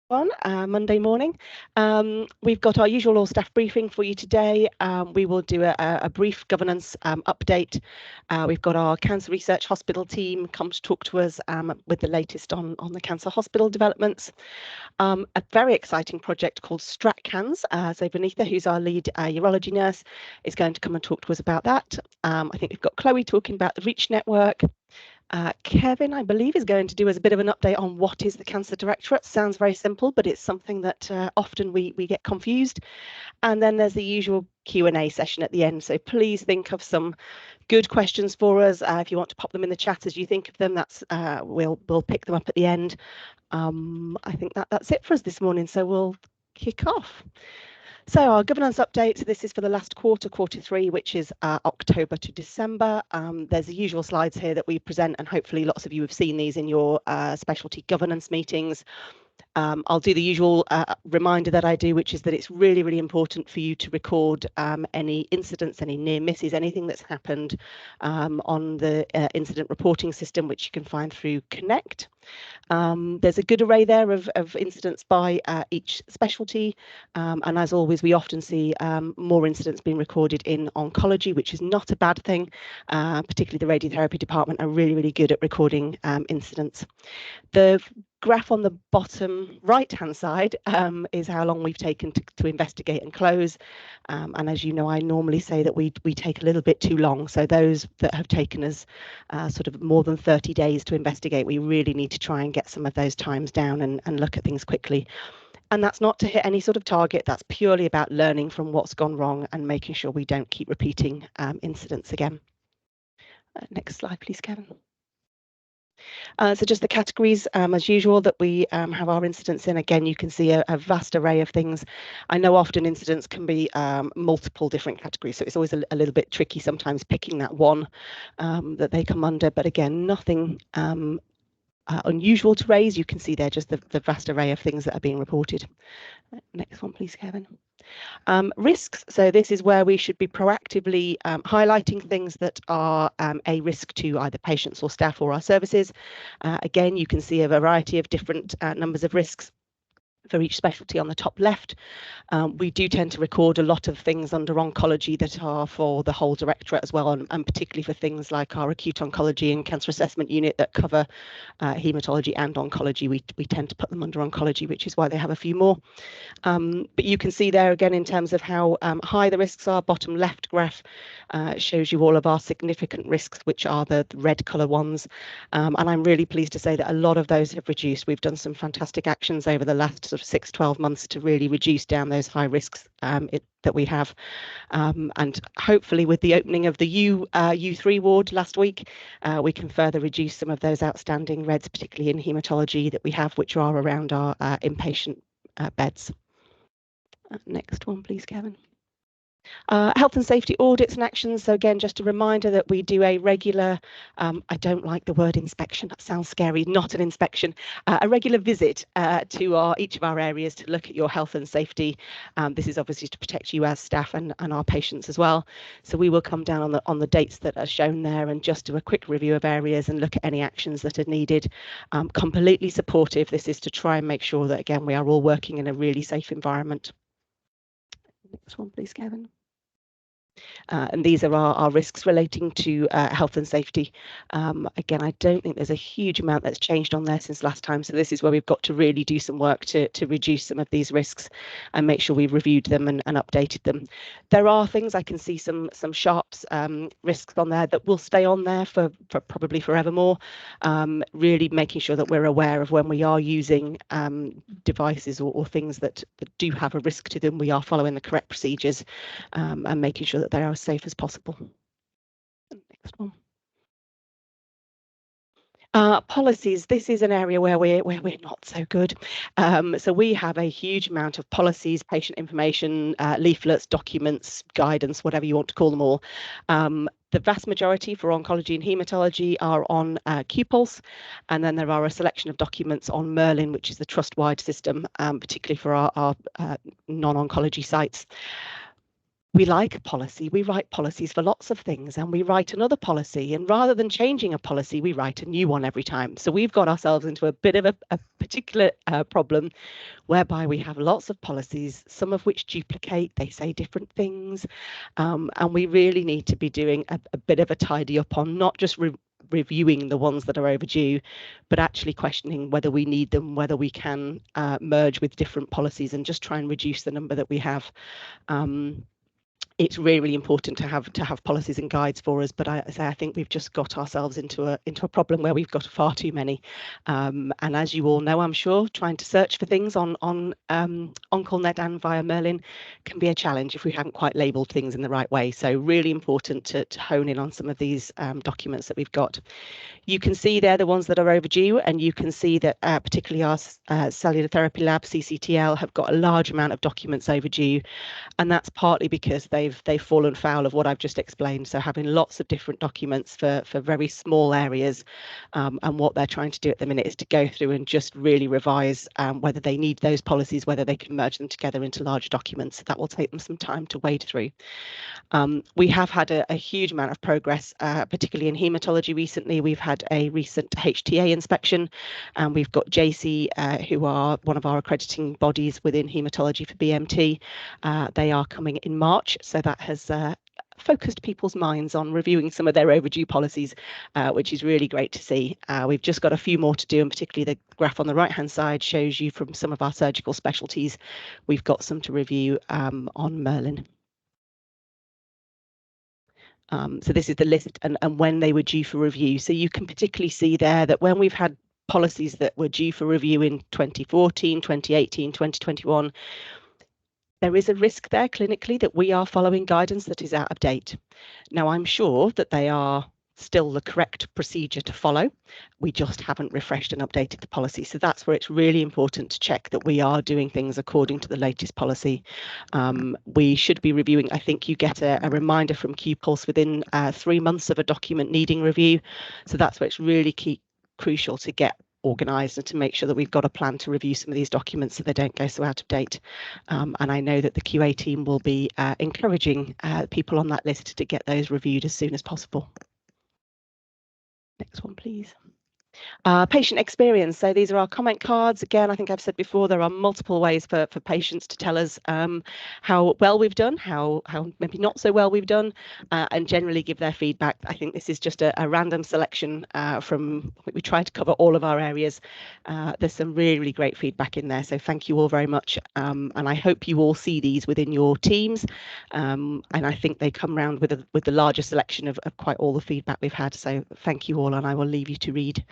Monday morning. We've got our usual all staff briefing for you today. We will do a brief governance update. We've got our cancer research hospital team come to talk to us with the latest on the cancer hospital developments. A very exciting project called StratCans. So Benita, who's our lead urology nurse, is going to come and talk to us about that. I think we've got Chloe talking about the REACH network. Kevin, I believe, is going to do us a bit of an update on what is the Cancer Directorate. Sounds very simple, but it's something that often we get confused. And then there's the usual Q&A session at the end. So please think of some good questions for us. If you want to pop them in the chat as you think of them, that's we'll pick them up at the end. I think that's it for us this morning. So we'll kick off. So our governance update, this is for the last quarter 3, which is October to December. There's the usual slides here that we present, and hopefully lots of you have seen these in your specialty governance meetings. I'll do the usual reminder that I do, which is that it's really, really important for you to record any incidents, any near misses, anything that's happened on the incident reporting system, which you can find through Connect. There's a good array there of incidents by each specialty, and as always we often see more incidents being recorded in oncology, which is not a bad thing. Particularly the radiotherapy department are really, really good at recording incidents. The graph on the bottom right hand side is how long we've taken to investigate and close, and as you know, I normally say that we take a little bit too long. So those that have taken us sort of more than 30 days to investigate, we really need to try and get some of those times down and look at things quickly. And that's not to hit any sort of target, that's purely about learning from what's gone wrong and making sure we don't keep repeating incidents again. Next slide please, Kevin. So just the categories as usual that we have our incidents in. Again, you can see a vast array of things. I know often incidents can be multiple different categories, so it's always a little bit tricky sometimes picking that one that they come under, but again, nothing unusual to raise. You can see there just the vast array of things that are being reported. Next one please, Kevin. Risks, so this is where we should be proactively highlighting things that are a risk to either patients or staff or our services. Again, you can see a variety of different numbers of risks for each specialty on the top left. We do tend to record a lot of things under oncology that are for the whole directorate as well, and particularly for things like our acute oncology and cancer assessment unit that cover haematology and oncology. We tend to put them under oncology, which is why they have a few more. But you can see there again in terms of how high the risks are. Bottom left graph shows you all of our significant risks, which are the red colour ones, and I'm really pleased to say that a lot of those have reduced. We've done some fantastic actions over the last sort of 6-12 months to really reduce down those high risks that we have, and hopefully with the opening of the U3 ward last week, we can further reduce some of those outstanding reds, particularly in haematology that we have, which are around our inpatient beds. Next one please, Kevin. Health and safety audits and actions. So again, just a reminder that we do a regular, I don't like the word inspection, that sounds scary, not an inspection, a regular visit to each of our areas to look at your health and safety. This is obviously to protect you as staff and our patients as well. So we will come down on the dates that are shown there and just do a quick review of areas and look at any actions that are needed. Completely supportive. This is to try and make sure that, again, we are all working in a really safe environment. Next one please, Kevin. And these are our risks relating to health and safety. Again, I don't think there's a huge amount that's changed on there since last time, so this is where we've got to really do some work to reduce some of these risks and make sure we've reviewed them and updated them. There are things, I can see some sharps risks on there that will stay on there for probably forevermore. Really making sure that we're aware of when we are using devices or things that do have a risk to them, we are following the correct procedures and making sure that they are as safe as possible. Next one. Policies. This is an area where we're not so good. So we have a huge amount of policies, patient information, leaflets, documents, guidance, whatever you want to call them all. The vast majority for oncology and haematology are on CUH, and then there are a selection of documents on Merlin, which is the trust-wide system, particularly for our non-oncology sites. we like a policy, we write policies for lots of things, and we write another policy, and rather than changing a policy, we write a new one every time. So we've got ourselves into a bit of a particular problem whereby we have lots of policies, some of which duplicate, they say different things, and we really need to be doing a bit of a tidy up on not just reviewing the ones that are overdue, but actually questioning whether we need them, whether we can merge with different policies and just try and reduce the number that we have. It's really, really important to have policies and guides for us, but I think we've just got ourselves into a problem where we've got far too many. And as you all know, I'm sure, trying to search for things on OnCallNet and via Merlin can be a challenge if we haven't quite labelled things in the right way. So really important to hone in on some of these documents that we've got. You can see there the ones that are overdue, and you can see that particularly our cellular therapy lab, CCTL, have got a large amount of documents overdue, and that's partly because they've fallen foul of what I've just explained. So having lots of different documents for very small areas, and what they're trying to do at the minute is to go through and just really revise whether they need those policies, whether they can merge them together into larger documents. That will take them some time to wade through. We have had a huge amount of progress, particularly in haematology recently. We've had a recent HTA inspection, and we've got JC, who are one of our accrediting bodies within haematology for BMT. They are coming in March, so that has focused people's minds on reviewing some of their overdue policies, which is really great to see. We've just got a few more to do, and particularly the graph on the right hand side shows you from some of our surgical specialties, we've got some to review on Merlin. So this is the list and when they were due for review. So you can particularly see there that when we've had policies that were due for review in 2014, 2018, 2021, there is a risk there clinically that we are following guidance that is out of date. Now, I'm sure that they are still the correct procedure to follow. We just haven't refreshed and updated the policy. So that's where it's really important to check that we are doing things according to the latest policy. We should be reviewing, I think you get a reminder from CUPulse within 3 months of a document needing review. So that's where it's really crucial to get organised and to make sure that we've got a plan to review some of these documents so they don't go so out of date. And I know that the QA team will be encouraging people on that list to get those reviewed as soon as possible. Next one, please. Patient experience. So these are our comment cards. Again, I think I've said before, there are multiple ways for patients to tell us how well we've done, how maybe not so well we've done, and generally give their feedback. I think this is just a random selection from, we tried to cover all of our areas. There's some really, really great feedback in there. So thank you all very much. And I hope you all see these within your teams. And I think they come round with the larger selection of quite all the feedback we've had. So thank you all, and I will leave you to read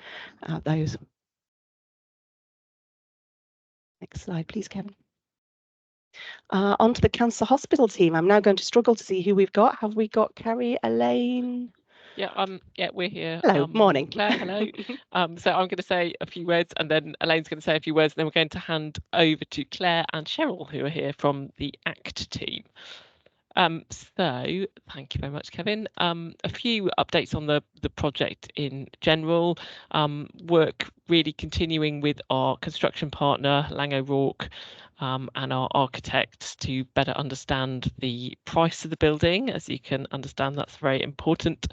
those. Next slide, please, Kevin. Onto the cancer hospital team. I'm now going to struggle to see who we've got. Have we got Carrie, Elaine? Yeah, we're here. Hello, morning. Claire, hello. So I'm going to say a few words, and then Elaine's going to say a few words, and then we're going to hand over to Claire and Cheryl, who are here from the ACT team. So thank you very much, Kevin. A few updates on the project in general. Work really continuing with our construction partner, Lang O'Rourke, and our architects to better understand the price of the building. As you can understand, that's a very important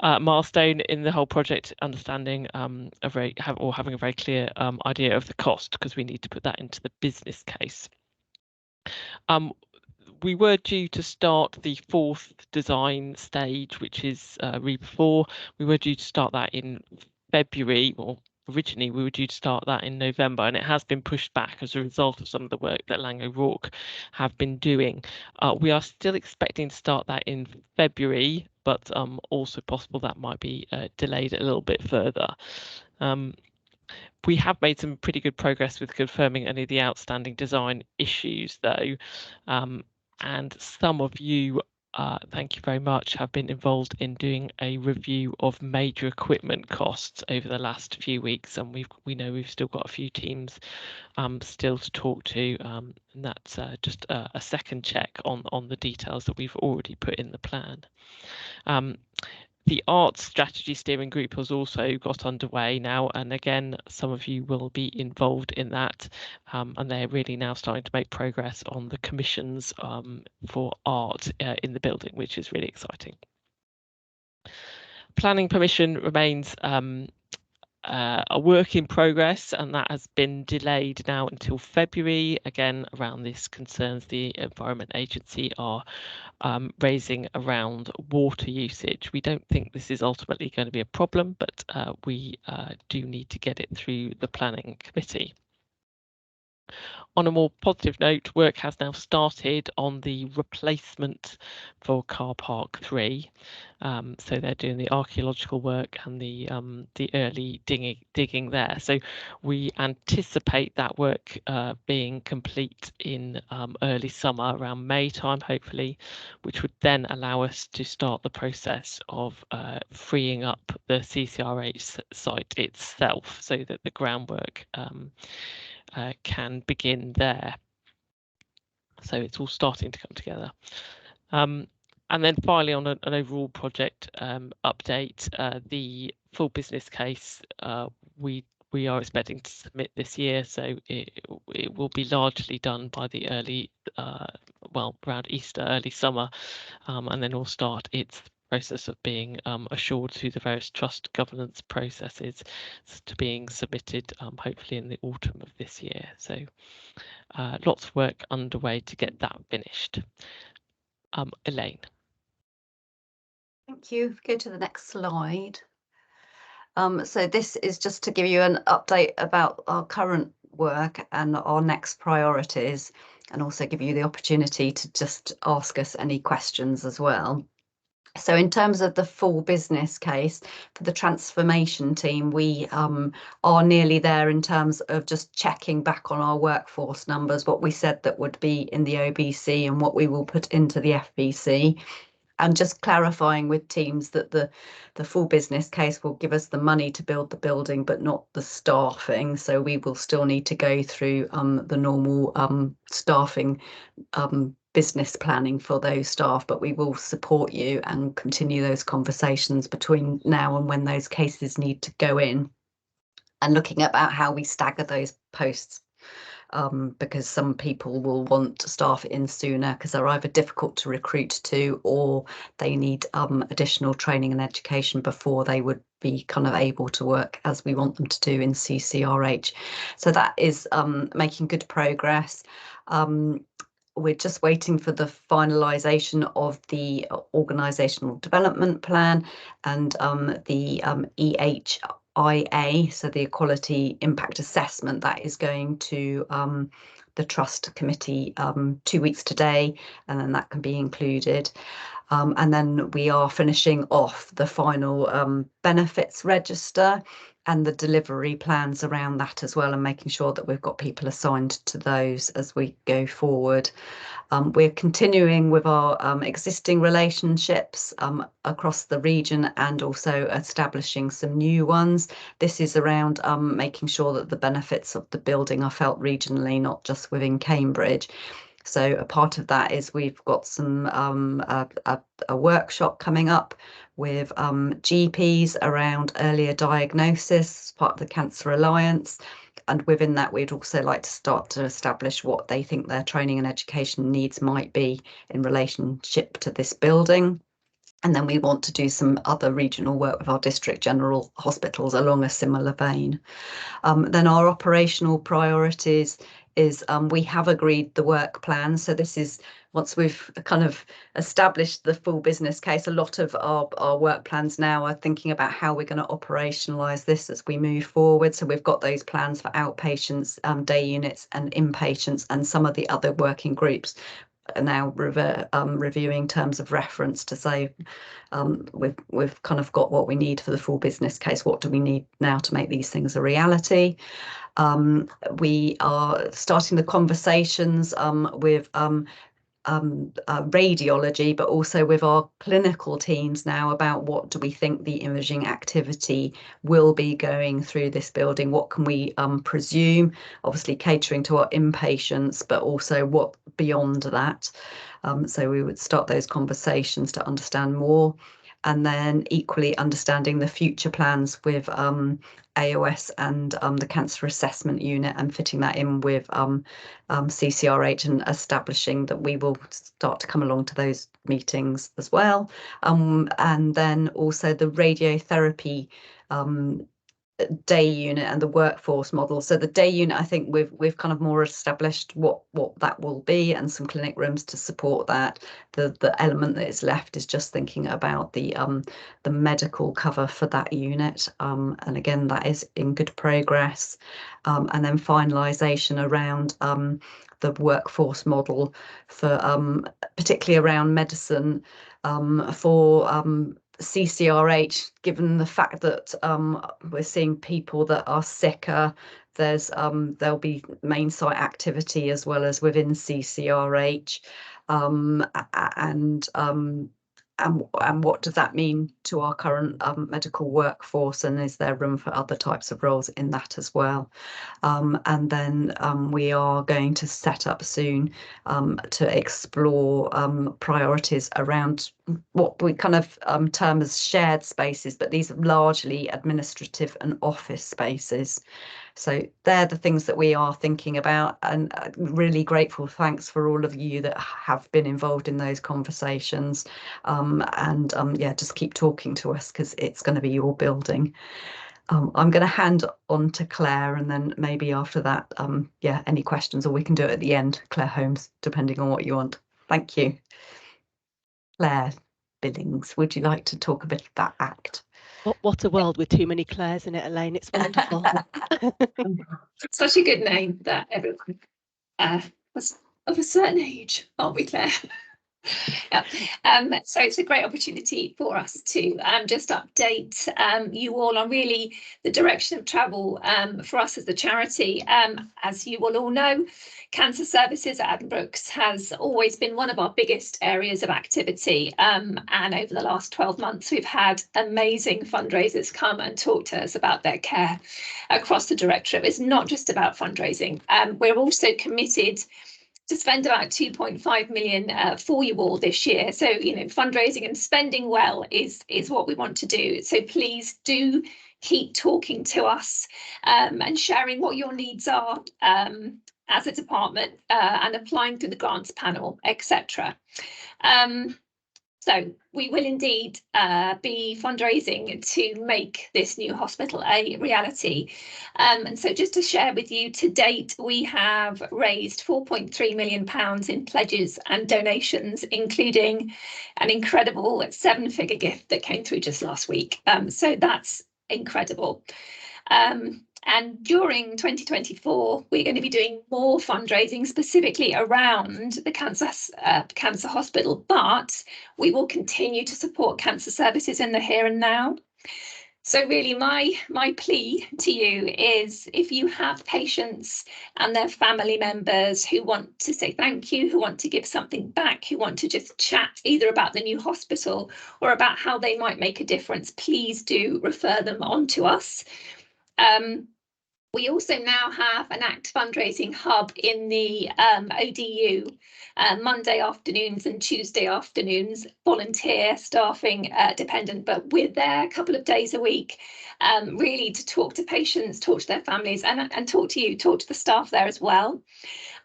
milestone in the whole project, understanding having a very clear idea of the cost, because we need to put that into the business case. We were due to start the 4th design stage, which is REBA 4. We were due to start that in February, or originally we were due to start that in November, and it has been pushed back as a result of some of the work that Lang O'Rourke have been doing. We are still expecting to start that in February, but also possible that might be delayed a little bit further. We have made some pretty good progress with confirming any of the outstanding design issues, though. And some of you, thank you very much, have been involved in doing a review of major equipment costs over the last few weeks, and we know we've still got a few teams still to talk to, and that's just a second check on the details that we've already put in the plan. The arts strategy steering group has also got underway now, and again, some of you will be involved in that, and they're really now starting to make progress on the commissions for art in the building, which is really exciting. Planning permission remains a work in progress, and that has been delayed now until February. Again, around this concerns the Environment Agency are raising around water usage. We don't think this is ultimately going to be a problem, but we do need to get it through the planning committee. On a more positive note, work has now started on the replacement for car park 3. So they're doing the archaeological work and the early digging there. So we anticipate that work being complete in early summer, around May time, hopefully, which would then allow us to start the process of freeing up the CCRH site itself, so that the groundwork can begin there. So it's all starting to come together. And then finally, on an overall project update, the full business case we are expecting to submit this year, so it will be largely done by the early, well, around Easter, early summer, and then we'll start its process of being assured through the various trust governance processes to being submitted hopefully in the autumn of this year. So lots of work underway to get that finished. Elaine. Thank you. Go to the next slide. So this is just to give you an update about our current work and our next priorities, and also give you the opportunity to just ask us any questions as well. So in terms of the full business case for the transformation team, we are nearly there in terms of just checking back on our workforce numbers, what we said that would be in the OBC and what we will put into the FBC. And just clarifying with teams that the full business case will give us the money to build the building, but not the staffing. So we will still need to go through the normal staffing business planning for those staff, but we will support you and continue those conversations between now and when those cases need to go in, and looking about how we stagger those posts. Because some people will want staff in sooner because they're either difficult to recruit to, or they need additional training and education before they would be kind of able to work as we want them to do in CCRH. So that is making good progress. We're just waiting for the finalisation of the organisational development plan and the EHIA, so the Equality Impact Assessment, that is going to the Trust Committee 2 weeks today, and then that can be included. And then we are finishing off the final benefits register and the delivery plans around that as well, and making sure that we've got people assigned to those as we go forward. We're continuing with our existing relationships across the region, and also establishing some new ones. This is around making sure that the benefits of the building are felt regionally, not just within Cambridge. So a part of that is we've got some a workshop coming up with GPs around earlier diagnosis, part of the Cancer Alliance. And within that, we'd also like to start to establish what they think their training and education needs might be in relationship to this building. And then we want to do some other regional work with our district general hospitals along a similar vein. Then our operational priorities is we have agreed the work plan. So this is once we've kind of established the full business case, a lot of our work plans now are thinking about how we're going to operationalise this as we move forward. So we've got those plans for outpatients, day units and inpatients, and some of the other working groups are now reviewing terms of reference to say we've kind of got what we need for the full business case. What do we need now to make these things a reality? We are starting the conversations with radiology, but also with our clinical teams now about what do we think the imaging activity will be going through this building. What can we presume, obviously catering to our inpatients, but also what beyond that. So we would start those conversations to understand more. and then equally understanding the future plans with AOS and the cancer assessment unit, and fitting that in with CCRH, and establishing that we will start to come along to those meetings as well. And then also the radiotherapy day unit and the workforce model. So the day unit, I think we've kind of more established what that will be, and some clinic rooms to support that. The element that is left is just thinking about the medical cover for that unit, and again that is in good progress. And then finalisation around the workforce model for particularly around medicine for CCRH, given the fact that we're seeing people that are sicker. There'll be main site activity as well as within CCRH, and what does that mean to our current medical workforce, and is there room for other types of roles in that as well? And then we are going to set up soon to explore priorities around what we kind of term as shared spaces, but these are largely administrative and office spaces. So they're the things that we are thinking about, and really grateful. Thanks for all of you that have been involved in those conversations, and yeah, just keep talking to us, because it's going to be your building. I'm going to hand on to Claire, and then maybe after that, yeah, any questions, or we can do it at the end, Claire Holmes, depending on what you want. Thank you. Claire Billings, would you like to talk a bit about ACT? What a world with too many Claires in it, Elaine. It's wonderful. Such a good name that everyone was of a certain age, aren't we, Claire? Yeah. So it's a great opportunity for us to just update you all on really the direction of travel for us as the charity. As you will all know, Cancer Services at Addenbrooke's has always been one of our biggest areas of activity, and over the last 12 months we've had amazing fundraisers come and talk to us about their care across the Directorate. It's not just about fundraising. We're also committed to spend about 2.5 million for you all this year. So, you know, fundraising and spending well is what we want to do. So please do keep talking to us and sharing what your needs are as a department, and applying through the grants panel, etc. So we will indeed be fundraising to make this new hospital a reality. And so just to share with you, to date, we have raised £4.3 million in pledges and donations, including an incredible 7-figure gift that came through just last week. So that's incredible. And during 2024, we're going to be doing more fundraising specifically around the cancer hospital, but we will continue to support Cancer Services in the here and now. So really my plea to you is, if you have patients and their family members who want to say thank you, who want to give something back, who want to just chat either about the new hospital or about how they might make a difference, please do refer them on to us. We also now have an ACT fundraising hub in the ODU, Monday afternoons and Tuesday afternoons, volunteer, staffing dependent, but we're there a couple of days a week, really to talk to patients, talk to their families, and talk to you, talk to the staff there as well.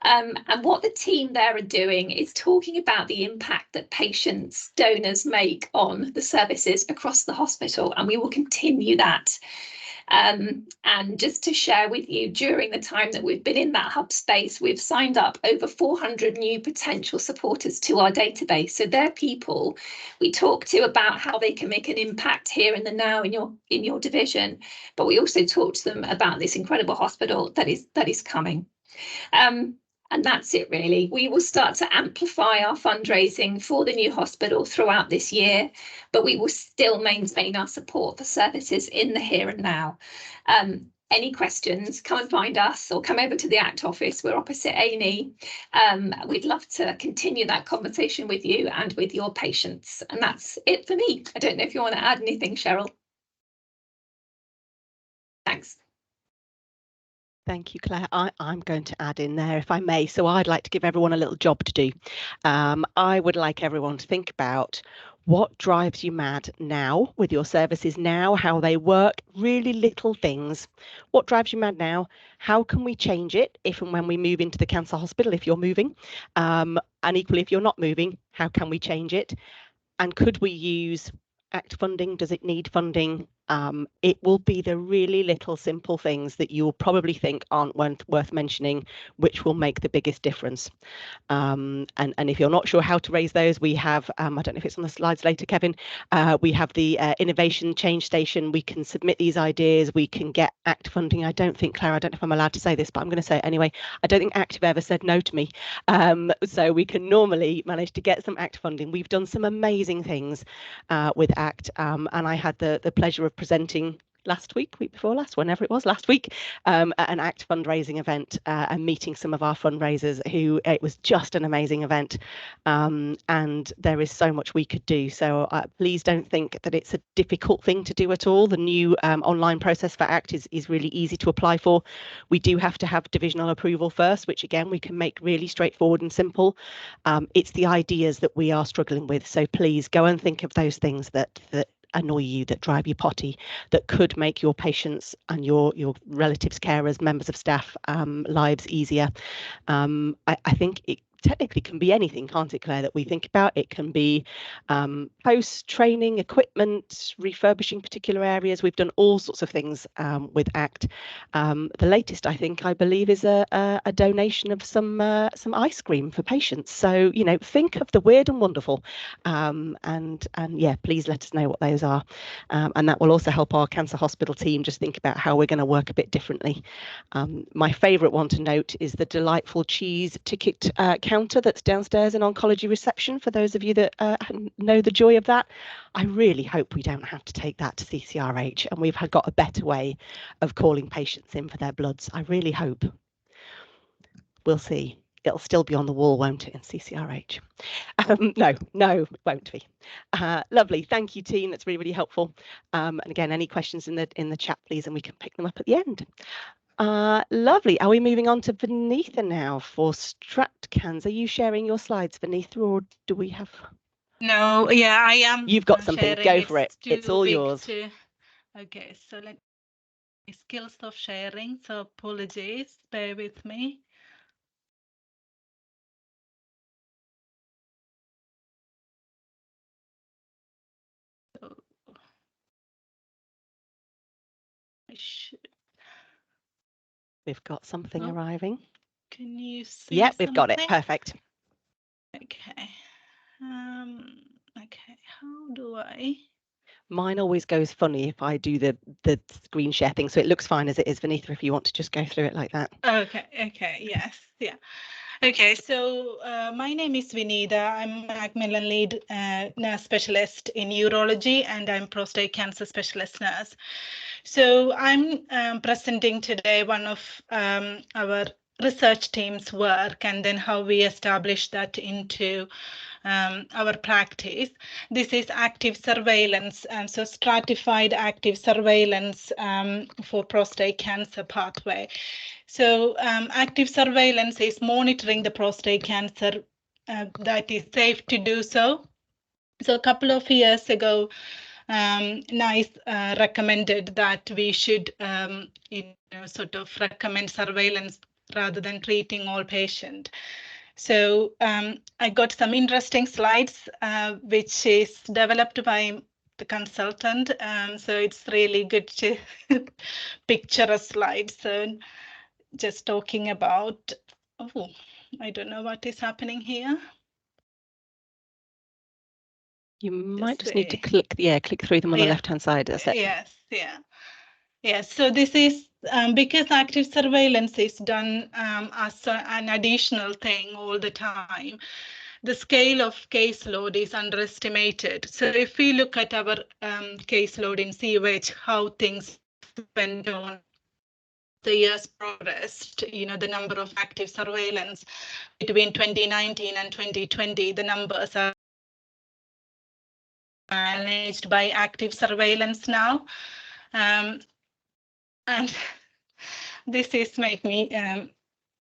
And what the team there are doing is talking about the impact that patients, donors make on the services across the hospital, and we will continue that. And just to share with you, during the time that we've been in that hub space, we've signed up over 400 new potential supporters to our database. So they're people we talk to about how they can make an impact here in the now in your division, but we also talk to them about this incredible hospital that is coming. And that's it, really. We will start to amplify our fundraising for the new hospital throughout this year, but we will still maintain our support for services in the here and now. Any questions, come and find us or come over to the ACT office. We're opposite A&E. We'd love to continue that conversation with you and with your patients. And that's it for me. I don't know if you want to add anything, Cheryl. Thanks. Thank you, Claire. I'm going to add in there, if I may. So I'd like to give everyone a little job to do. I would like everyone to think about What drives you mad now with your services now, how they work, really little things. What drives you mad now? How can we change it if and when we move into the cancer hospital, if you're moving? And equally, if you're not moving, how can we change it? And could we use ACT funding? Does it need funding? It will be the really little simple things that you'll probably think aren't worth mentioning, which will make the biggest difference. And if you're not sure how to raise those, we have, I don't know if it's on the slides later, Kevin, we have the Innovation Change Station. We can submit these ideas, we can get ACT funding. I don't think, Claire, I don't know if I'm allowed to say this, but I'm going to say it anyway. I don't think ACT have ever said no to me. So we can normally manage to get some ACT funding. We've done some amazing things with ACT, and I had the pleasure of presenting week before last, whenever it was, last week, at an ACT fundraising event and meeting some of our fundraisers who, it was just an amazing event, and there is so much we could do. So please don't think that it's a difficult thing to do at all. The new online process for ACT is really easy to apply for. We do have to have divisional approval first, which again we can make really straightforward and simple. It's the ideas that we are struggling with, so please go and think of those things that annoy you, that drive you potty, that could make your patients and your relatives, carers, members of staff lives easier. I think it technically can be anything, can't it, Claire, that we think about? It can be post-training equipment, refurbishing particular areas. We've done all sorts of things with ACT. The latest, I believe, is a donation of some ice cream for patients. So, you know, think of the weird and wonderful, and yeah, please let us know what those are, and that will also help our cancer hospital team just think about how we're going to work a bit differently. My favourite one to note is the delightful cheese ticket counter that's downstairs in oncology reception. For those of you that know the joy of that, I really hope we don't have to take that to CCRH, and we've got a better way of calling patients in for their bloods. I really hope. We'll see. It'll still be on the wall, won't it, in CCRH? No, it won't be. Lovely, thank you, team. That's really helpful. And again, any questions in the chat, please, and we can pick them up at the end. Lovely. Are we moving on to Vanitha now for StratCans? Are you sharing your slides, Vanitha, or do we have? No, yeah, I am. You've got something. Go for it. It's all yours. Okay, so let me skills of sharing. So apologies, bear with me. So I should. We've got something arriving. Can you see? Yep, we've got it. Perfect. Okay. Okay, how do I? Mine always goes funny if I do the screen share thing, so it looks fine as it is, Vanitha, if you want to just go through it like that. Okay, yes, yeah. Okay, so my name is Vinita. I'm Macmillan lead nurse specialist in urology, and I'm prostate cancer specialist nurse. So I'm presenting today one of our research team's work, and then how we establish that into our practice. This is active surveillance, so stratified active surveillance for prostate cancer pathway. So active surveillance is monitoring the prostate cancer that is safe to do so. So a couple of years ago, NICE recommended that we should sort of recommend surveillance rather than treating all patients. So I got some interesting slides, which is developed by the consultant. So it's really good to picture a slide. So just talking about, I don't know what is happening here. You might just need to click through them on the left-hand side. That's it. Yes, yeah. Yes, so this is because active surveillance is done as an additional thing all the time. The scale of caseload is underestimated. So if we look at our caseload in CUH, how things went on, the years progressed, the number of active surveillance between 2019 and 2020, the numbers are managed by active surveillance now. And this is make me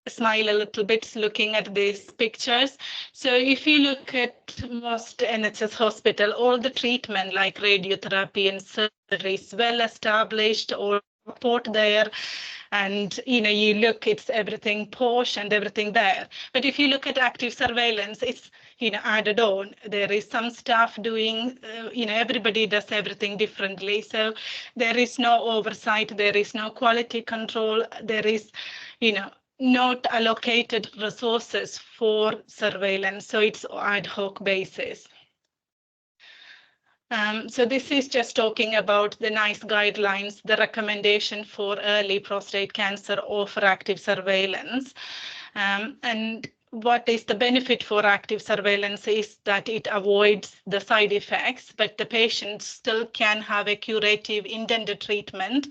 smile a little bit looking at these pictures. So if you look at most NHS hospital, all the treatment like radiotherapy and surgery is well established or support there. And you look, it's everything posh and everything there. But if you look at active surveillance, it's added on. There is some staff doing, everybody does everything differently. So there is no oversight, there is no quality control, there is, not allocated resources for surveillance. So it's ad hoc basis. So this is just talking about the NICE guidelines, the recommendation for early prostate cancer or for active surveillance. And what is the benefit for active surveillance is that it avoids the side effects, but the patient still can have a curative intended treatment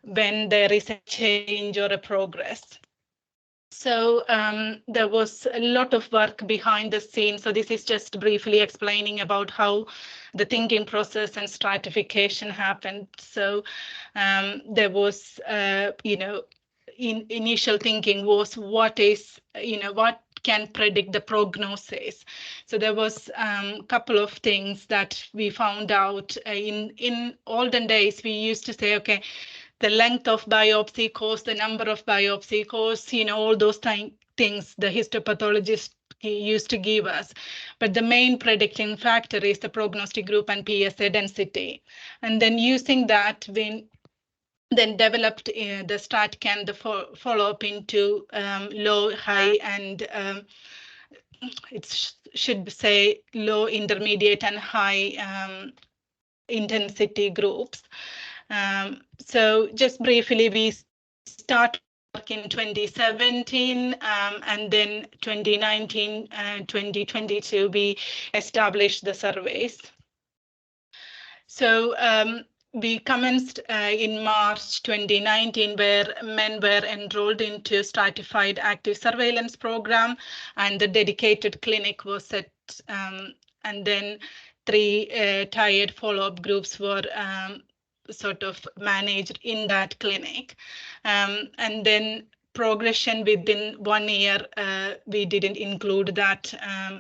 when there is a change or a progress. So there was a lot of work behind the scenes. So this is just briefly explaining about how the thinking process and stratification happened. So there was, initial thinking was what can predict the prognosis. So there was a couple of things that we found out in olden days. We used to say, okay, the length of biopsy course, the number of biopsy course, all those things the histopathologist used to give us. But the main predicting factor is the prognostic group and PSA density. And then using that, we then developed the STRATCAN, the follow-up into low, high, and it should say low, intermediate, and high intensity groups. So just briefly, we started work in 2017, and then 2019 and 2022, we established the surveys. So we commenced in March 2019, where men were enrolled into stratified active surveillance program, and the dedicated clinic was set, and then 3 tiered follow-up groups were sort of managed in that clinic. And then progression within 1 year, we didn't include that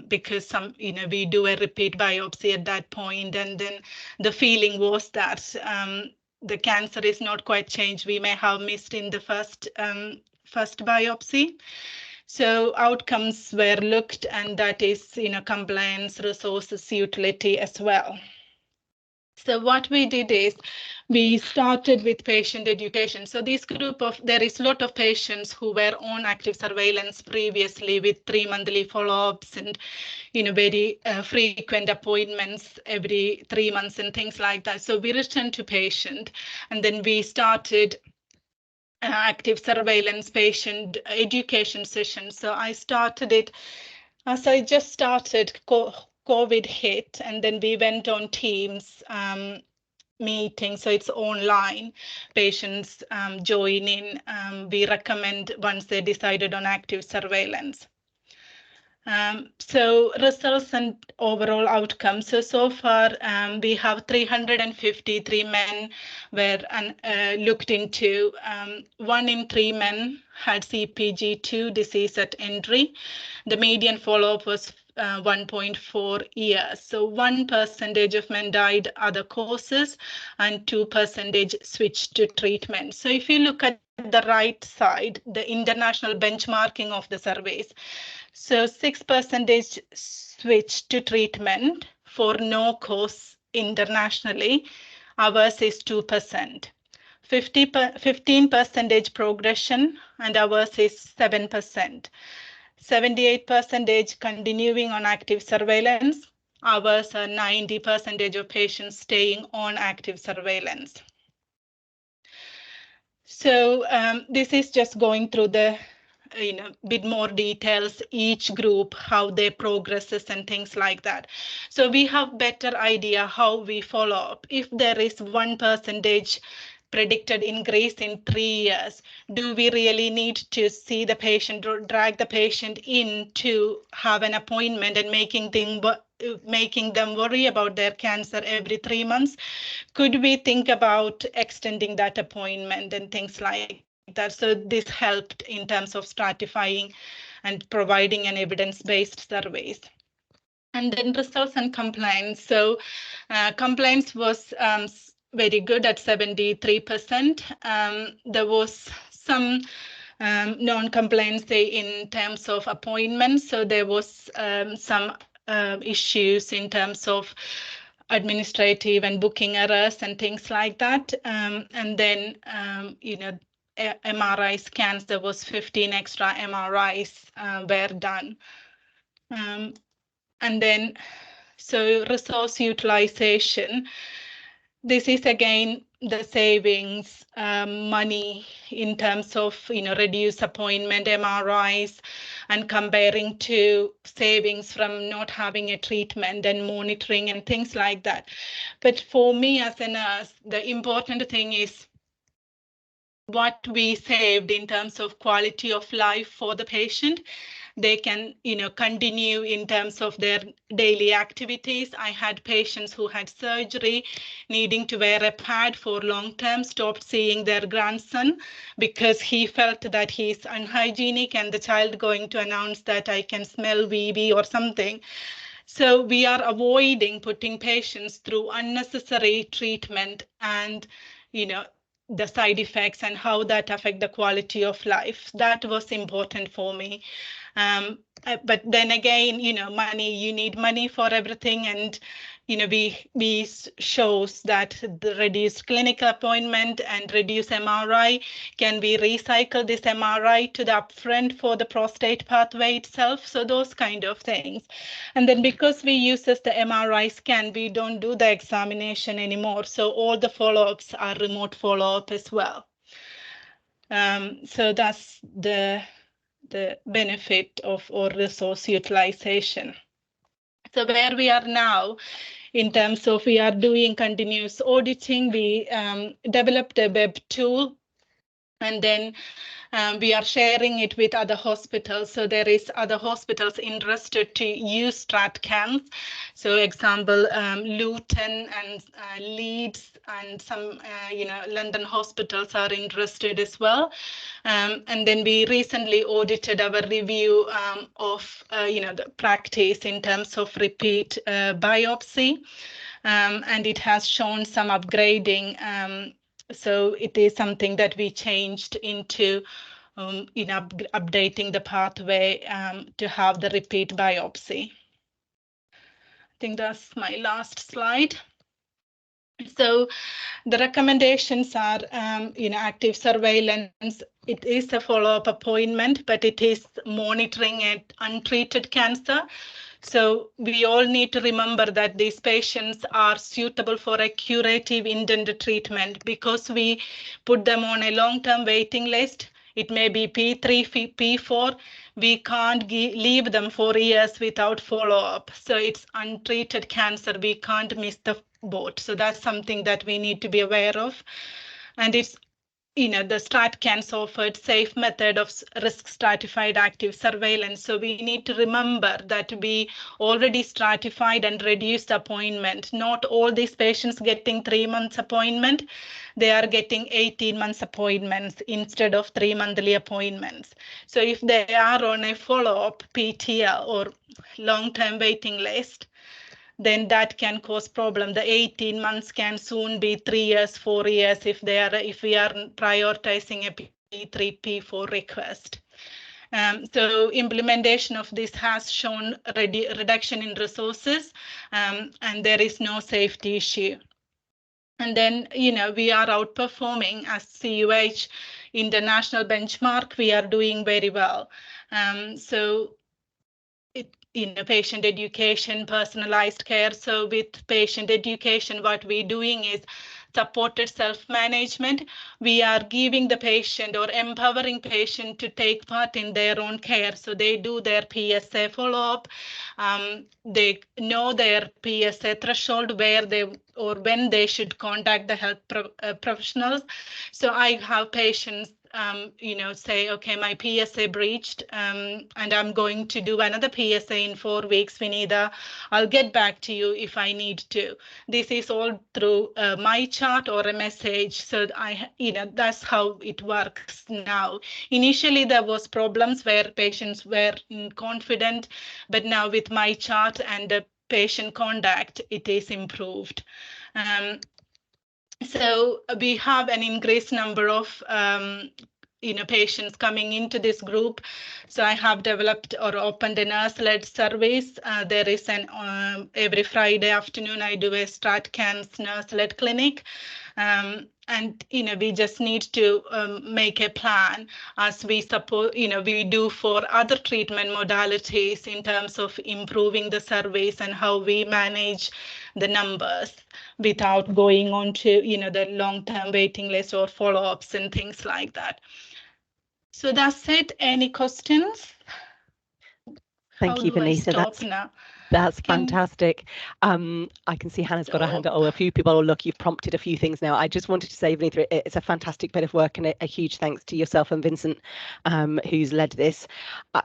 because we do a repeat biopsy at that point, and then the feeling was that the cancer is not quite changed. We may have missed in the first biopsy. So outcomes were looked, and that is compliance, resources, utility as well. So what we did is we started with patient education. So this group there is a lot of patients who were on active surveillance previously with 3 monthly follow-ups and very frequent appointments every 3 months and things like that. So we returned to patient, and then we started active surveillance patient education sessions. So I started it as I just started. COVID hit, and then we went on Teams meeting, so it's online. Patients join in. We recommend once they decided on active surveillance. So results and overall outcomes. So far, we have 353 men were looked into. 1 in 3 men had CPG2 disease at entry. The median follow-up was 1.4 years. So 1% of men died other causes, and 2% switched to treatment. So if you look at the right side, the international benchmarking of the surveys. So 6% switched to treatment for no cause internationally. Ours is 2%. 15% progression, and ours is 7%. 78% continuing on active surveillance. Ours are 90% of patients staying on active surveillance. So this is just going through the bit more details, each group, how they progresses and things like that. So we have better idea how we follow up. If there is 1% predicted increase in 3 years, do we really need to see the patient or drag the patient in to have an appointment and making them worry about their cancer every 3 months? Could we think about extending that appointment and things like that. So this helped in terms of stratifying and providing an evidence-based surveys. And then results and compliance. So compliance was very good at 73%. There was some non-compliance in terms of appointments. So there was some issues in terms of administrative and booking errors and things like that. And then, MRI scans, there was 15 extra MRIs were done. And then, so resource utilization. This is again the savings money in terms of reduced appointment MRIs and comparing to savings from not having a treatment and monitoring and things like that. But for me as a nurse, the important thing is what we saved in terms of quality of life for the patient. They can continue in terms of their daily activities. I had patients who had surgery needing to wear a pad for long term, stopped seeing their grandson because he felt that he's unhygienic and the child going to announce that I can smell VB or something. So we are avoiding putting patients through unnecessary treatment and the side effects and how that affect the quality of life. That was important for me. But then again, money, you need money for everything. And, we shows that the reduced clinical appointment and reduced MRI, can we recycle this MRI to the upfront for the prostate pathway itself? So those kind of things. And then because we use the MRI scan, we don't do the examination anymore. So all the follow-ups are remote follow-up as well. So that's the benefit of our resource utilization. So where we are now, in terms of we are doing continuous auditing, we developed a web tool, and then we are sharing it with other hospitals. So there is other hospitals interested to use StratCans. So example, Luton and Leeds and some London hospitals are interested as well. And then we recently audited our review of the practice in terms of repeat biopsy, and it has shown some upgrading. So it is something that we changed into updating the pathway to have the repeat biopsy. I think that's my last slide. So the recommendations are, active surveillance. It is a follow-up appointment, but it is monitoring untreated cancer. So we all need to remember that these patients are suitable for a curative intended treatment because we put them on a long-term waiting list. It may be P3, P4. We can't leave them for years without follow-up. So it's untreated cancer. We can't miss the boat. So that's something that we need to be aware of. And it's the StratCans offered safe method of risk stratified active surveillance. So we need to remember that we already stratified and reduced appointment. Not all these patients getting 3 months appointment. They are getting 18 months appointments instead of 3 monthly appointments. So if they are on a follow-up PTL or long-term waiting list, then that can cause problem. The 18 months can soon be 3 years, 4 years if we are prioritizing a P3, P4 request. So implementation of this has shown reduction in resources, and there is no safety issue. And then, we are outperforming as CUH international benchmark. We are doing very well. So patient education, personalized care. So with patient education, what we're doing is supported self-management. We are giving the patient or empowering patient to take part in their own care. So they do their PSA follow-up. They know their PSA threshold, where they or when they should contact the health professionals. So I have patients say, okay, my PSA breached, and I'm going to do another PSA in 4 weeks, Vinita, I'll get back to you if I need to. This is all through my chart or a message. So that's how it works now. Initially, there was problems where patients were confident, but now with my chart and the patient contact, it is improved. So we have an increased number of patients coming into this group. So I have developed or opened a nurse-led service. There is an every Friday afternoon I do a StratCans nurse-led clinic. And we just need to make a plan as we support, we do for other treatment modalities in terms of improving the service and how we manage the numbers without going on to the long-term waiting list or follow-ups and things like that. So that's it. Any questions? Thank you, Vinita. That's fantastic. I can see Hannah's got her hand up. Oh, a few people. Oh, look, you've prompted a few things now. I just wanted to say, Vinita, it's a fantastic bit of work, and a huge thanks to yourself and Vincent, who's led this.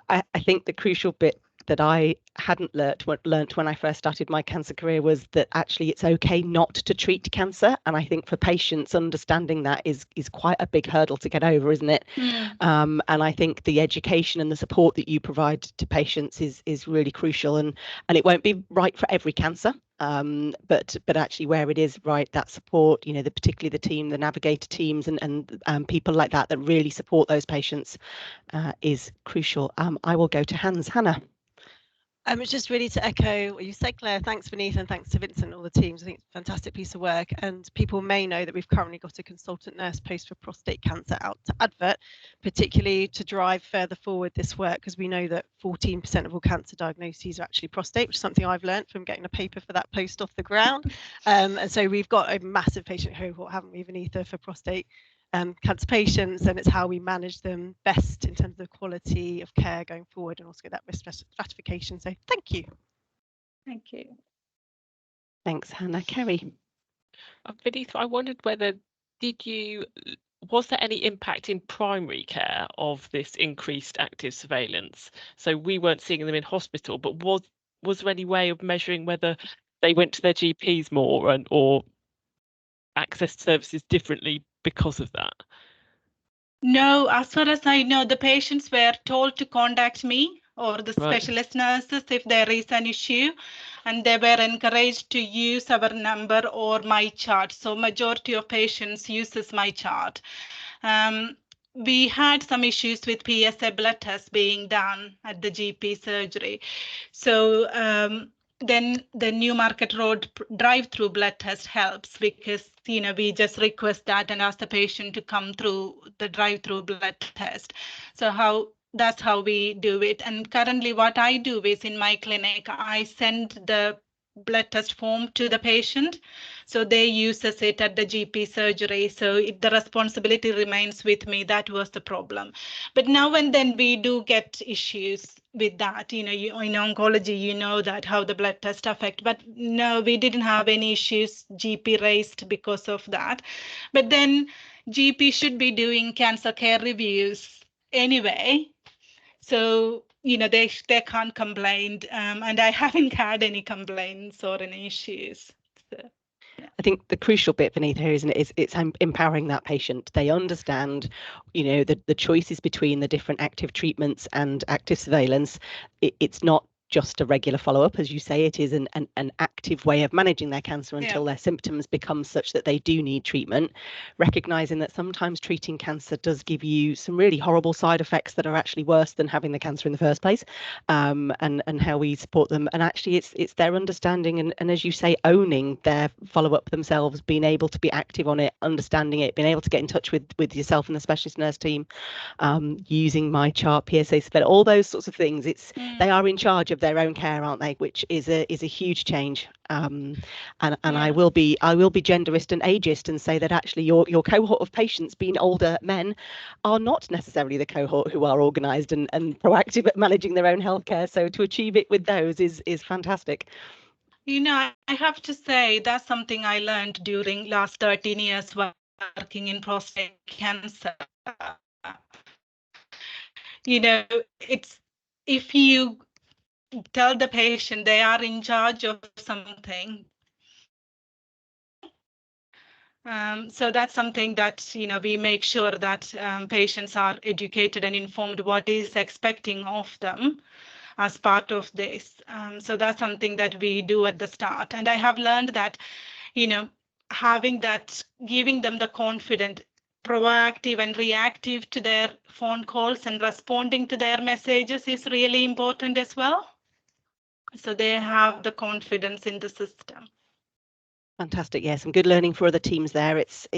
I think the crucial bit that I hadn't learnt when I first started my cancer career was that actually it's okay not to treat cancer. And I think for patients, understanding that is quite a big hurdle to get over, isn't it? And I think the education and the support that you provide to patients is really crucial, and it won't be right for every cancer. But actually where it is right, that support, particularly the team, the navigator teams and people like that really support those patients is crucial. I will go to Hannah. It's just really to echo what you said, Claire. Thanks, Vinita, and thanks to Vincent and all the teams. I think it's a fantastic piece of work. And people may know that we've currently got a consultant nurse post for prostate cancer out to advert, particularly to drive further forward this work, because we know that 14% of all cancer diagnoses are actually prostate, which is something I've learned from getting a paper for that post off the ground. And so we've got a massive patient cohort, haven't we, Vinita, for prostate cancer patients, and it's how we manage them best in terms of the quality of care going forward, and also that risk stratification. So thank you. Thank you. Thanks, Hannah. Kerry. Vinita, I wondered whether was there any impact in primary care of this increased active surveillance? So we weren't seeing them in hospital, but was there any way of measuring whether they went to their GPs more or accessed services differently because of that? No, as far as I know, the patients were told to contact me or the specialist nurses if there is an issue, and they were encouraged to use our number or my chart. So majority of patients uses my chart. We had some issues with PSA blood tests being done at the GP surgery. So then the Newmarket Road drive-through blood test helps, because we just request that and ask the patient to come through the drive-through blood test. So that's how we do it. And currently what I do is in my clinic, I send the blood test form to the patient, so they uses it at the GP surgery. So the responsibility remains with me. That was the problem. But now and then we do get issues with that. In oncology, that how the blood test affect. But no, we didn't have any issues GP raised because of that. But then GP should be doing cancer care reviews anyway. So they can't complain, and I haven't had any complaints or any issues. So, yeah. I think the crucial bit, Vinita, here, isn't it? It's empowering that patient. They understand, the choices between the different active treatments and active surveillance. It's not just a regular follow-up, as you say. It is an active way of managing their cancer until their symptoms become such that they do need treatment, recognizing that sometimes treating cancer does give you some really horrible side effects that are actually worse than having the cancer in the first place, and how we support them. And actually it's their understanding and as you say, owning their follow-up themselves, being able to be active on it, understanding it, being able to get in touch with yourself and the specialist nurse team, using my chart, PSA, all those sorts of things. They are in charge of their own care, aren't they? Which is a huge change. And I will be genderist and ageist and say that actually your cohort of patients, being older men, are not necessarily the cohort who are organised and proactive at managing their own healthcare. So to achieve it with those is fantastic. I have to say that's something I learned during last 13 years working in prostate cancer. You know, it's if you tell the patient they are in charge of something. So that's something that, you know, we make sure that patients are educated and informed what is expecting of them as part of this. So that's something that we do at the start. And I have learned that, you know, having that, giving them the confidence, proactive and reactive to their phone calls and responding to their messages is really important as well. So they have the confidence in the system. Fantastic. Yeah, some good learning for other teams there. It's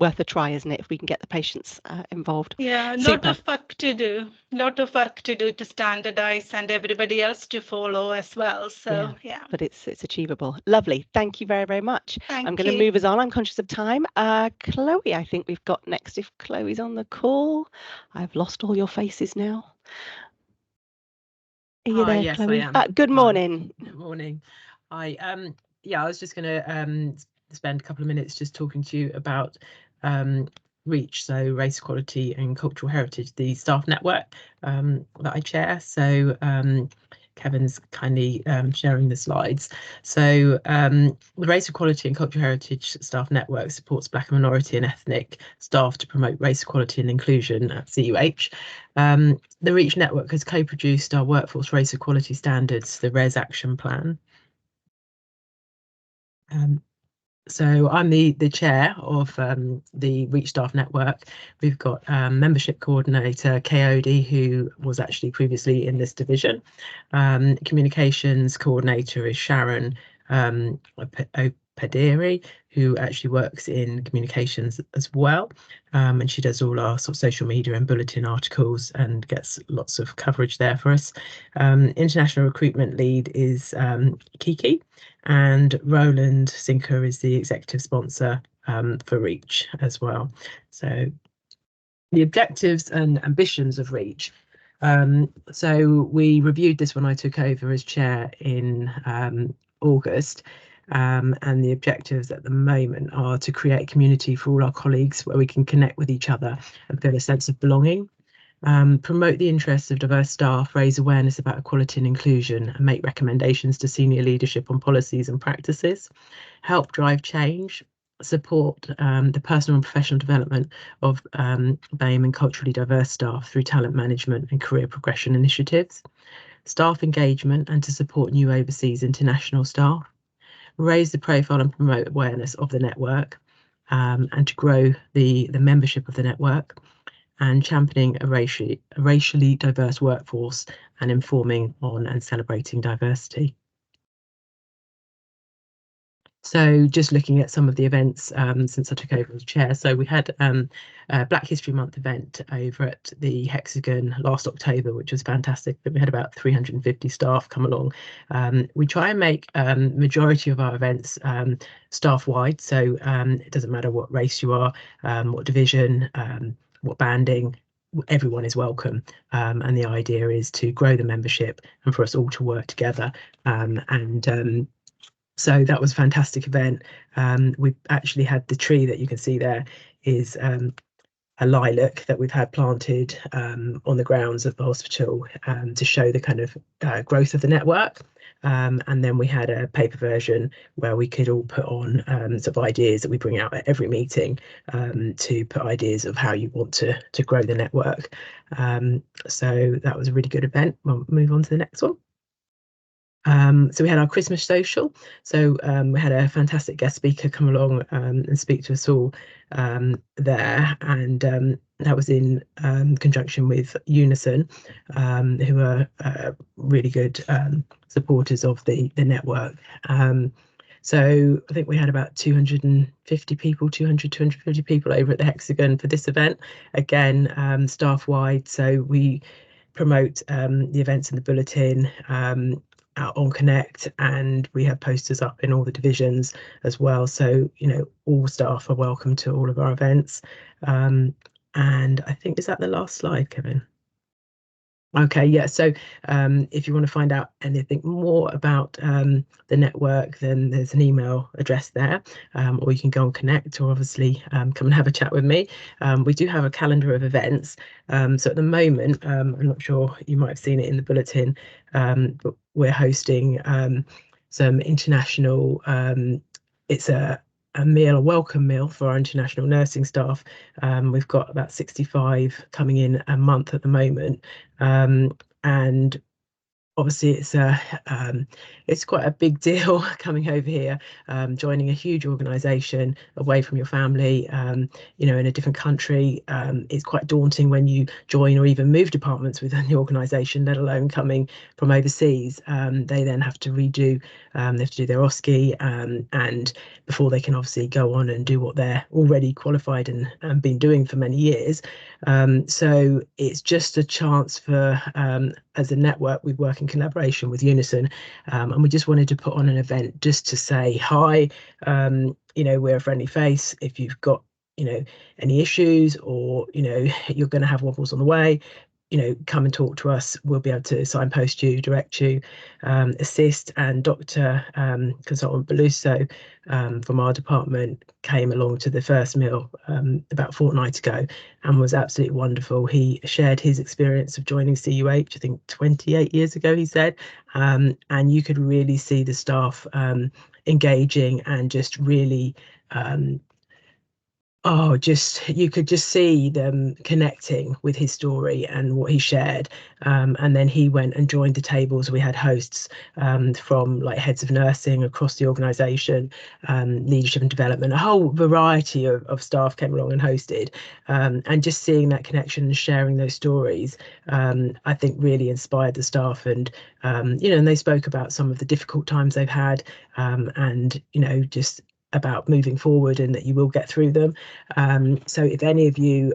worth a try, isn't it, if we can get the patients involved? Yeah, a Super. lot of work to do. Lot of work to do to standardize and everybody else to follow as well. So yeah. But it's achievable. Lovely. Thank you very, very much. I'm going to move us on. I'm conscious of time. Chloe, I think we've got next. If Chloe's on the call, I've lost all your faces now. Are you there, yes, Chloe? I am. Good morning. Good morning. Yeah, I was just going to spend a couple of minutes just talking to you about REACH, so Race, Equality and Cultural Heritage, the staff network that I chair. So Kevin's kindly sharing the slides. So the Race, Equality and Cultural Heritage Staff Network supports Black and minority and ethnic staff to promote race equality and inclusion at CUH. The REACH network has co-produced our Workforce Race Equality Standards, the RES Action Plan. So I'm the chair of the REACH Staff Network. We've got membership coordinator KOD, who was actually previously in this division. Communications coordinator is Sharon Paderi, who actually works in communications as well. And she does all our sort of social media and bulletin articles and gets lots of coverage there for us. International recruitment lead is Kiki, and Roland Sinker is the executive sponsor for REACH as well. So the objectives and ambitions of REACH. So we reviewed this when I took over as chair in August. And the objectives at the moment are to create a community for all our colleagues where we can connect with each other and feel a sense of belonging. Promote the interests of diverse staff, raise awareness about equality and inclusion, and make recommendations to senior leadership on policies and practices. Help drive change, support the personal and professional development of BAME and culturally diverse staff through talent management and career progression initiatives. Staff engagement and to support new overseas international staff. Raise the profile and promote awareness of the network, and to grow the membership of the network, and championing a racially diverse workforce and informing on and celebrating diversity. So just looking at some of the events since I took over as chair. So we had a Black History Month event over at the Hexagon last October, which was fantastic. We had about 350 staff come along. We try and make majority of our events staff wide. So it doesn't matter what race you are, what division, what banding, everyone is welcome. And the idea is to grow the membership and for us all to work together. So that was a fantastic event. We actually had the tree that you can see there is a lilac that we've had planted on the grounds of the hospital to show the kind of growth of the network. And then we had a paper version where we could all put on sort of ideas that we bring out at every meeting to put ideas of how you want to grow the network. So that was a really good event. We'll move on to the next one. So we had our Christmas social. So we had a fantastic guest speaker come along and speak to us all there, and that was in conjunction with Unison, who are really good supporters of the network. So I think we had about 250 people, 250 people over at the Hexagon for this event. Again, staff wide. So we promote the events in the bulletin, out on Connect, and we have posters up in all the divisions as well. So, you know, all staff are welcome to all of our events. And I think, is that the last slide, Kevin? Okay, yeah. So if you want to find out anything more about the network, then there's an email address there, or you can go and connect, or obviously come and have a chat with me. We do have a calendar of events. So at the moment, I'm not sure, you might have seen it in the bulletin, but we're hosting some international, it's a meal, a welcome meal for our international nursing staff. We've got about 65 coming in a month at the moment. And obviously it's quite a big deal coming over here, joining a huge organization away from your family, you know, in a different country. It's quite daunting when you join or even move departments within the organization, let alone coming from overseas. They then have to redo, they have to do their OSCE, and before they can obviously go on and do what they're already qualified and been doing for many years. So it's just a chance for, as a network, we work in collaboration with Unison, and we just wanted to put on an event just to say hi. You know, we're a friendly face. If you've got, you know, any issues, or, you know, you're going to have wobbles on the way, you know, come and talk to us. We'll be able to signpost you, direct you, assist. And Dr. Consultant Beluso from our department came along to the first meal about a fortnight ago and was absolutely wonderful. He shared his experience of joining CUH, I think 28 years ago, he said, and you could really see the staff engaging and just really just you could just see them connecting with his story and what he shared. And then he went and joined the tables. We had hosts from like heads of nursing across the organisation, leadership and development, a whole variety of staff came along and hosted. And just seeing that connection and sharing those stories, I think really inspired the staff. And you know, and they spoke about some of the difficult times they've had, and you know, just about moving forward and that you will get through them. So if any of you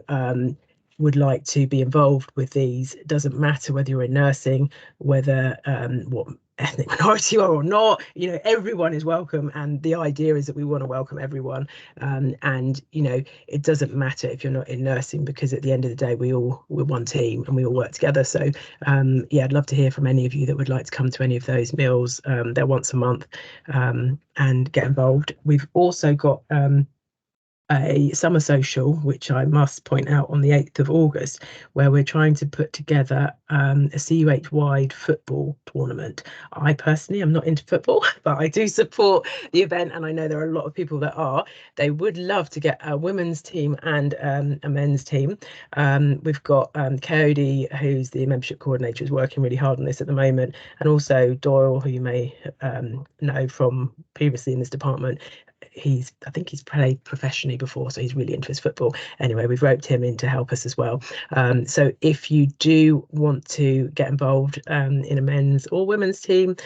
would like to be involved with these, it doesn't matter whether you're in nursing, whether what ethnic minority you are or not, you know, everyone is welcome. And the idea is that we want to welcome everyone. And, you know, it doesn't matter if you're not in nursing, because at the end of the day, we're one team and we all work together. So yeah, I'd love to hear from any of you that would like to come to any of those meals. They're once a month, and get involved. We've also got a summer social, which I must point out, on the 8th of August, where we're trying to put together a CUH-wide football tournament. I personally am not into football, but I do support the event, and I know there are a lot of people that are. They would love to get a women's team and a men's team. We've got Cody, who's the membership coordinator, is working really hard on this at the moment, and also Doyle, who you may know from previously in this department. I think he's played professionally before, so he's really into his football. Anyway, we've roped him in to help us as well. So if you do want to get involved in a men's or women's team,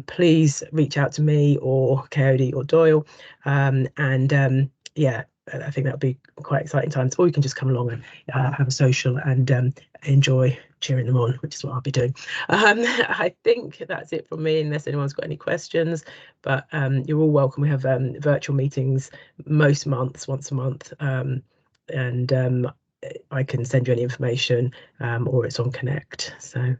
please reach out to me or Cody or Doyle. Yeah, I think that'll be quite exciting times. Or you can just come along and have a social and enjoy cheering them on, which is what I'll be doing. I think that's it from me, unless anyone's got any questions. But you're all welcome. We have virtual meetings most months, once a month, and I can send you any information, or it's on Connect. So.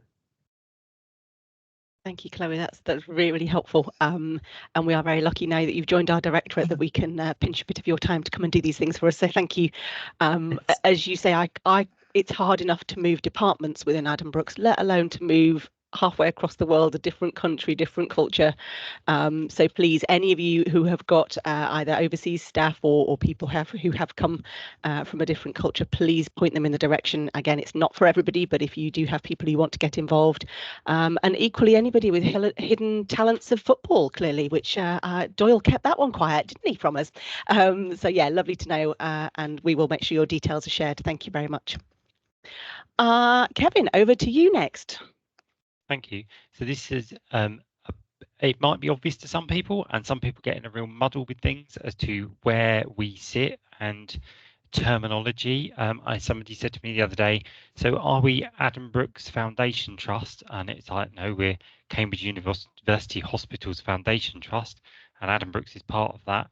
Thank you, Chloe. That's really, really helpful. And we are very lucky now that you've joined our directorate that we can pinch a bit of your time to come and do these things for us. So thank you. As you say, it's hard enough to move departments within Addenbrooke's, let alone to move halfway across the world, a different country, different culture. So please, any of you who have got either overseas staff or people who have come from a different culture, please point them in the direction. Again, it's not for everybody, but if you do have people who want to get involved, and equally anybody with hidden talents of football, clearly, which Doyle kept that one quiet, didn't he, from us? So yeah, lovely to know, and we will make sure your details are shared. Thank you very much. Kevin, over to you next. Thank you. So this is, it might be obvious to some people, and some people get in a real muddle with things as to where we sit and terminology. Somebody said to me the other day, so are we Addenbrooke's Foundation Trust? And it's like, no, we're Cambridge University Hospitals Foundation Trust, and Addenbrooke's is part of that.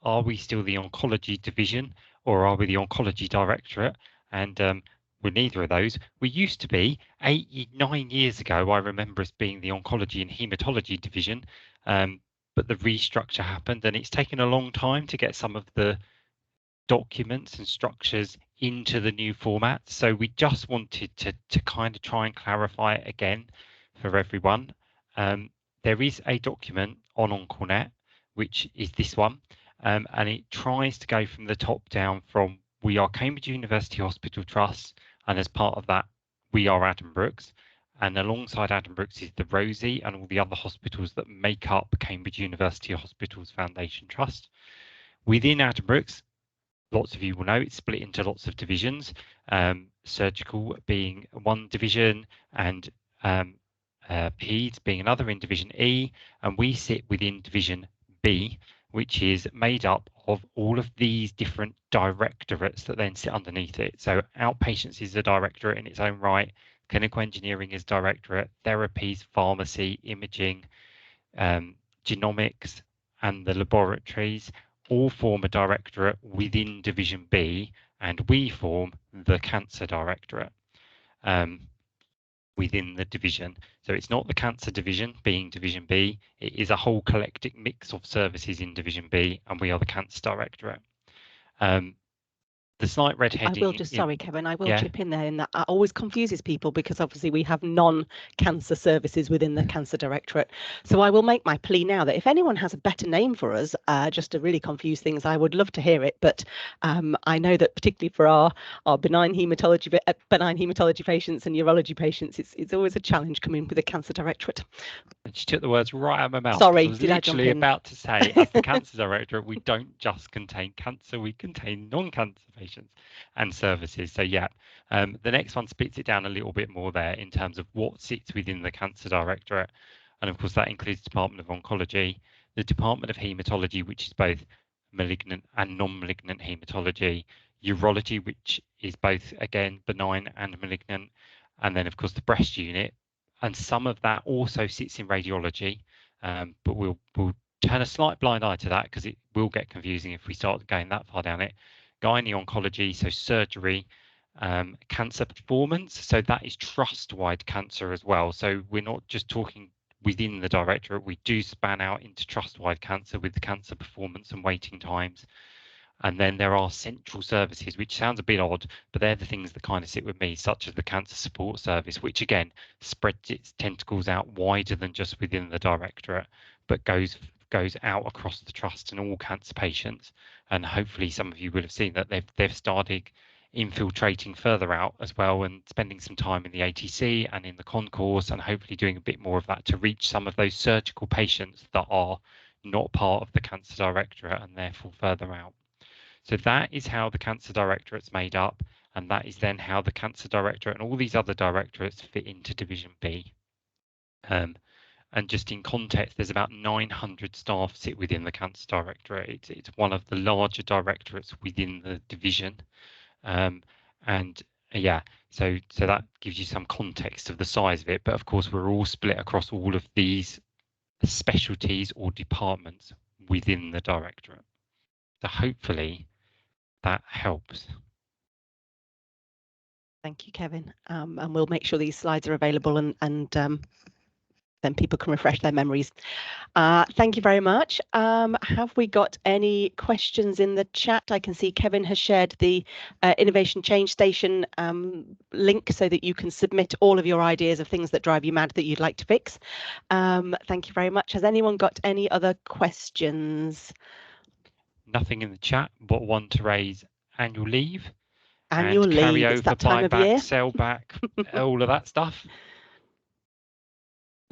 Are we still the oncology division, or are we the oncology directorate? And we're neither of those. We used to be 9 years ago. I remember us being the oncology and hematology division, but the restructure happened, and it's taken a long time to get some of the documents and structures into the new format. So we just wanted to kind of try and clarify it again for everyone. There is a document on OncleNet, which is this one, and it tries to go from the top down from we are Cambridge University Hospital Trust, and as part of that, we are Addenbrooke's. And alongside Addenbrooke's is the Rosie and all the other hospitals that make up Cambridge University Hospitals Foundation Trust. Within Addenbrooke's, lots of you will know it's split into lots of divisions, surgical being one division and peds being another in division E, and we sit within division B, which is made up of all of these different directorates that then sit underneath it. So outpatients is a directorate in its own right, clinical engineering is directorate, therapies, pharmacy, imaging, genomics, and the laboratories all form a directorate within Division B, and we form the Cancer Directorate within the division. So it's not the Cancer Division being Division B, it is a whole collective mix of services in Division B, and we are the Cancer Directorate. The slight red heading. I will just, sorry, Kevin, I will yeah. chip in there in that always confuses people because obviously we have non-cancer services within the Cancer Directorate. So I will make my plea now that if anyone has a better name for us, just to really confuse things, I would love to hear it. But I know that particularly for our benign hematology patients and urology patients, it's always a challenge coming with the Cancer Directorate. And she took the words right out of my mouth. Sorry, I was did I jump literally in? about to say, as the Cancer Directorate, we don't just contain cancer, we contain non-cancer patients and services. So yeah, the next one splits it down a little bit more there in terms of what sits within the Cancer Directorate. And of course, that includes the Department of Oncology, the Department of Hematology, which is both malignant and non-malignant hematology, urology, which is both, again, benign and malignant, and then, of course, the breast unit. And some of that also sits in radiology, but we'll turn a slight blind eye to that because it will get confusing if we start going that far down it. Gynae oncology, so surgery, cancer performance, so that is trust-wide cancer as well. So we're not just talking within the directorate, we do span out into trust-wide cancer with the cancer performance and waiting times. And then there are central services, which sounds a bit odd, but they're the things that kind of sit with me, such as the Cancer Support Service, which again spreads its tentacles out wider than just within the directorate, but goes out across the trust and all cancer patients. And hopefully some of you will have seen that they've started infiltrating further out as well and spending some time in the ATC and in the concourse, and hopefully doing a bit more of that to reach some of those surgical patients that are not part of the Cancer Directorate and therefore further out. So that is how the Cancer Directorate's made up, and that is then how the Cancer Directorate and all these other directorates fit into Division B. And just in context, there's about 900 staff sit within the Cancer Directorate. It's one of the larger directorates within the division. And yeah, so that gives you some context of the size of it. But of course, we're all split across all of these specialties or departments within the directorate. So hopefully that helps. Thank you, Kevin. And we'll make sure these slides are available and then people can refresh their memories. Thank you very much. Have we got any questions in the chat? I can see Kevin has shared the Innovation Change Station link so that you can submit all of your ideas of things that drive you mad that you'd like to fix. Thank you very much. Has anyone got any other questions? Nothing in the chat, but one to raise annual leave. Annual and leave, carry it's over, that time of buyback, year. sell back, all of that stuff.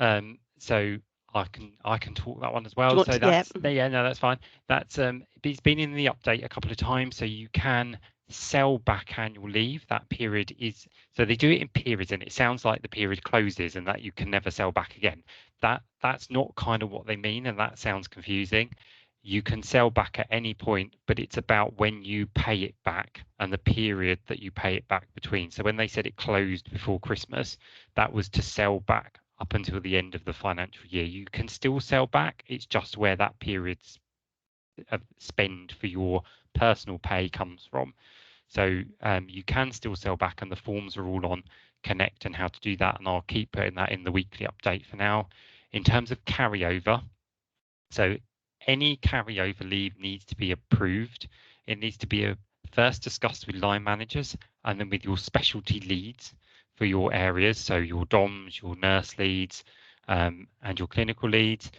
So I can talk that one as well. So that's yeah, no, that's fine. That's it's been in the update a couple of times, so you can sell back annual leave. That period is, so they do it in periods, and it sounds like the period closes and that you can never sell back again. That's not kind of what they mean, and that sounds confusing. You can sell back at any point, but it's about when you pay it back and the period that you pay it back between. So when they said it closed before Christmas, that was to sell back up until the end of the financial year. You can still sell back, it's just where that period's spend for your personal pay comes from. So you can still sell back, and the forms are all on Connect and how to do that, and I'll keep putting that in the weekly update for now. In terms of carryover, so any carryover leave needs to be approved. It needs to be first discussed with line managers and then with your specialty leads for your areas, so your DOMs, your nurse leads, and your clinical leads.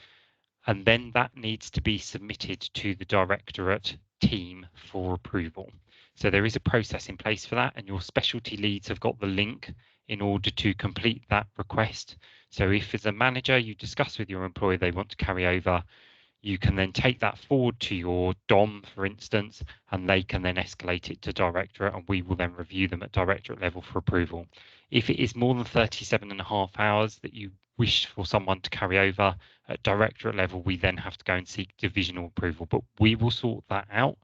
And then that needs to be submitted to the Directorate team for approval. So there is a process in place for that, and your specialty leads have got the link in order to complete that request. So if as a manager you discuss with your employer they want to carry over, you can then take that forward to your DOM, for instance, and they can then escalate it to Directorate, and we will then review them at Directorate level for approval. If it is more than 37.5 hours that you wish for someone to carry over at Directorate level, we then have to go and seek divisional approval, but we will sort that out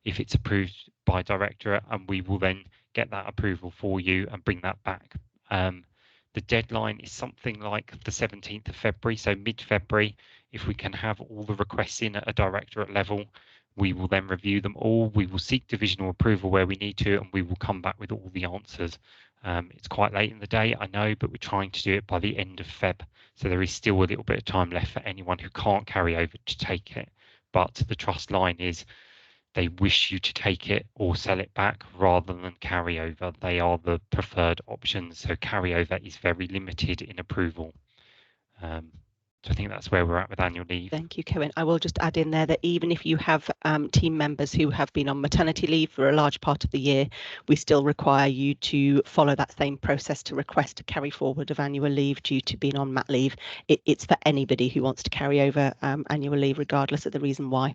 if it's approved by Directorate, and we will then get that approval for you and bring that back. The deadline is something like the 17th of February, so mid-February. If we can have all the requests in at a Directorate level, we will then review them all. We will seek divisional approval where we need to, and we will come back with all the answers. It's quite late in the day, I know, but we're trying to do it by the end of Feb. So there is still a little bit of time left for anyone who can't carry over to take it. But the trust line is they wish you to take it or sell it back rather than carry over. They are the preferred options. So carry over is very limited in approval. So I think that's where we're at with annual leave. Thank you, Cohen. I will just add in there that even if you have team members who have been on maternity leave for a large part of the year, we still require you to follow that same process to request a carry forward of annual leave due to being on mat leave. It's for anybody who wants to carry over annual leave, regardless of the reason why.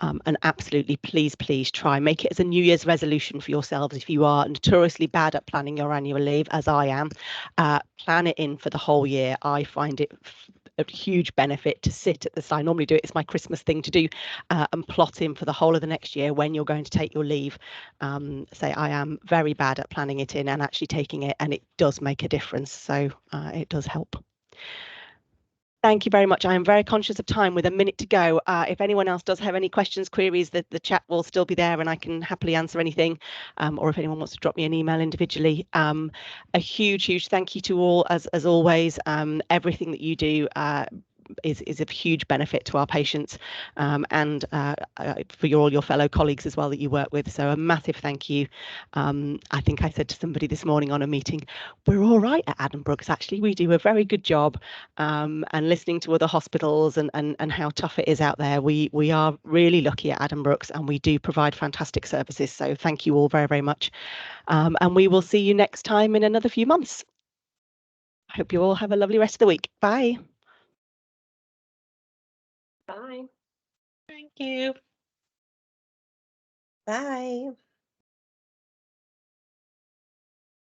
And absolutely, please try make it as a New Year's resolution for yourselves. If you are notoriously bad at planning your annual leave, as I am, plan it in for the whole year. I find it a huge benefit to sit at the side. I normally do it, it's my Christmas thing to do, and plot in for the whole of the next year when you're going to take your leave. Say I am very bad at planning it in and actually taking it, and it does make a difference. So it does help. Thank you very much. I am very conscious of time with a minute to go. If anyone else does have any questions, queries, the chat will still be there and I can happily answer anything. Or if anyone wants to drop me an email individually. A huge thank you to all, as always. Everything that you do is of huge benefit to our patients and for all your fellow colleagues as well that you work with. So a massive thank you. I think I said to somebody this morning on a meeting, we're all right at Addenbrooke's, actually. We do a very good job. And listening to other hospitals and how tough it is out there, we are really lucky at Addenbrooke's and we do provide fantastic services. So thank you all very much. And we will see you next time in another few months. I hope you all have a lovely rest of the week. Bye. Bye. Thank you. Bye.